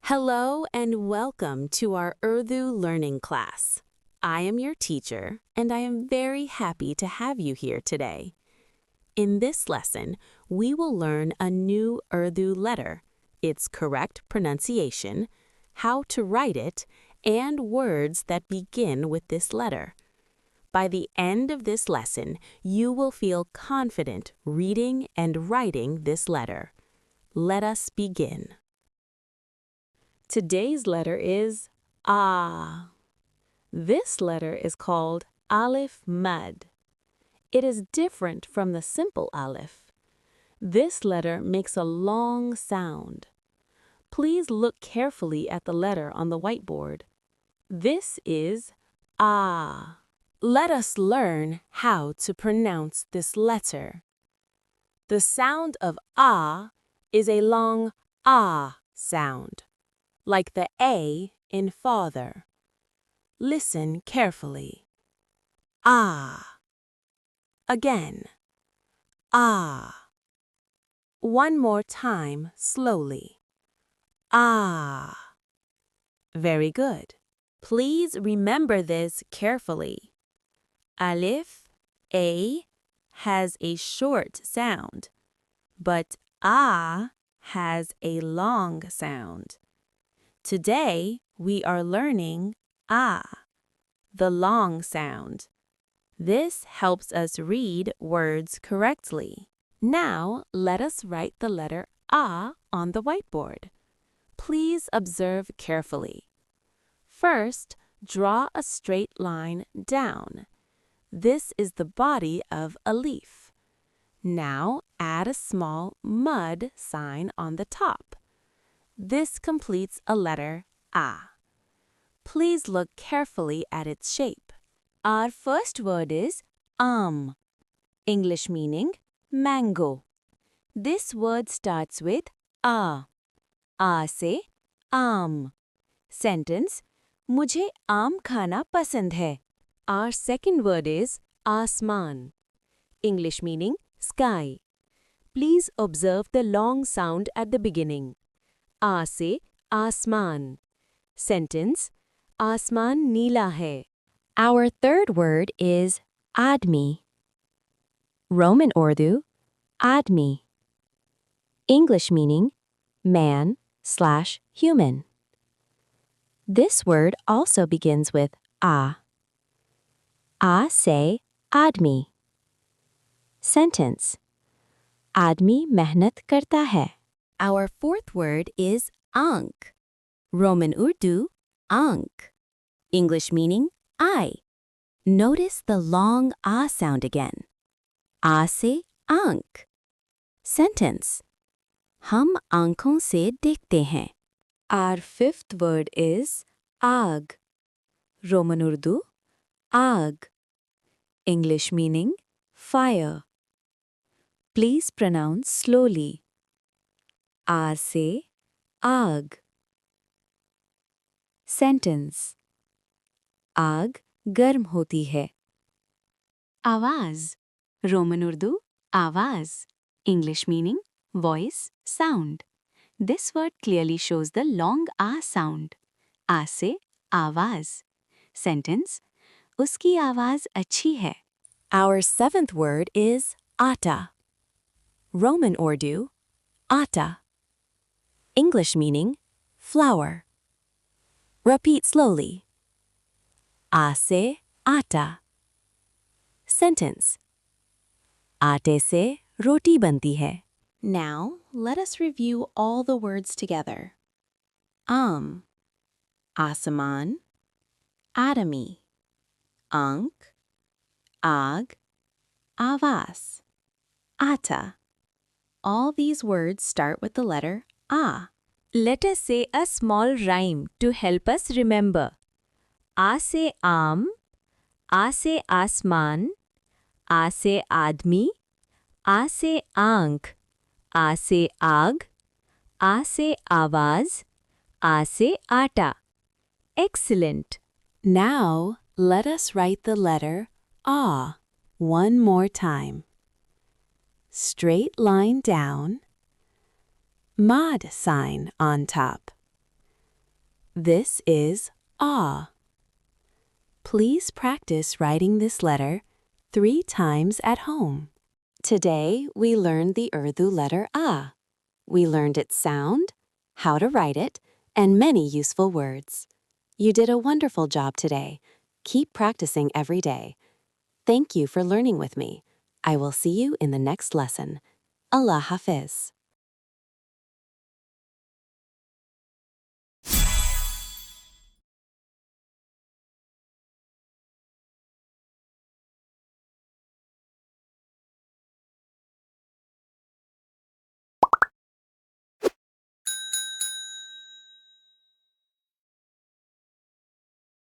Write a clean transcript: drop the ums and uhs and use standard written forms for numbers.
Hello and welcome to our Urdu learning class. I am your teacher, and I am very happy to have you here today. In this lesson, we will learn a new Urdu letter, its correct pronunciation, how to write it, and words that begin with this letter. By the end of this lesson, you will feel confident reading and writing this letter. Let us begin. Today's letter is A. This letter is called Alif Madd. It is different from the simple Alif. This letter makes a long sound. Please look carefully at the letter on the whiteboard. This is A. Let us learn how to pronounce this letter. The sound of A is a long A sound, like the A in father. Listen carefully. Ah. Again. Ah. One more time slowly. Ah. Very good. Please remember this carefully. Alif, A, has a short sound, but Ah has a long sound. Today, we are learning A, the long sound. This helps us read words correctly. Now, let us write the letter A on the whiteboard. Please observe carefully. First, draw a straight line down. This is the body of a leaf. Now, add a small mud sign on the top. This completes a letter A. Please look carefully at its shape. Our first word is English meaning mango. This word starts with A. A से आम. Sentence, मुझे आम खाना पसंद है. Our second word is आसमान. English meaning sky. Please observe the long sound at the beginning. A से आसमान. Sentence, आसमान नीला है. Our third word is आदमी. Roman Urdu, आदमी. English meaning man/human. This word also begins with A. A से आदमी. Sentence, आदमी मेहनत करता है. Our fourth word is आंख. Roman Urdu, आंख. English meaning eye. Notice the long A sound again. A से आंख. Sentence, हम आंखों से देखते हैं. Our fifth word is आग. Roman Urdu, आग. English meaning fire. Please pronounce slowly. A से आग. Sentence, आग गर्म होती है. आवाज. Roman Urdu, आवाज. English meaning voice, sound. This word clearly shows the long A sound. A से आवाज. Sentence, उसकी आवाज अच्छी है. Our seventh word is आटा. Roman Urdu, आटा. English meaning flour. Repeat slowly. A से आटा. Sentence, आटे से रोटी बनती है. Now, let us review all the words together. आसमान, आदमी, आंख, आग, आवाज, आटा. All these words start with the letter A. Let us say a small rhyme to help us remember. A से आम, A से आसमान, A से आदमी, A से आंख, A से आग, A से आवाज, A से आटा. Excellent. Now, let us write the letter A one more time. Straight line down, mod sign on top. This is A. Please practice writing this letter 3 times at home. Today, we learned the Urdu letter A. We learned its sound, how to write it, and many useful words. You did a wonderful job today. Keep practicing every day. Thank you for learning with me. I will see you in the next lesson. Allah Hafiz.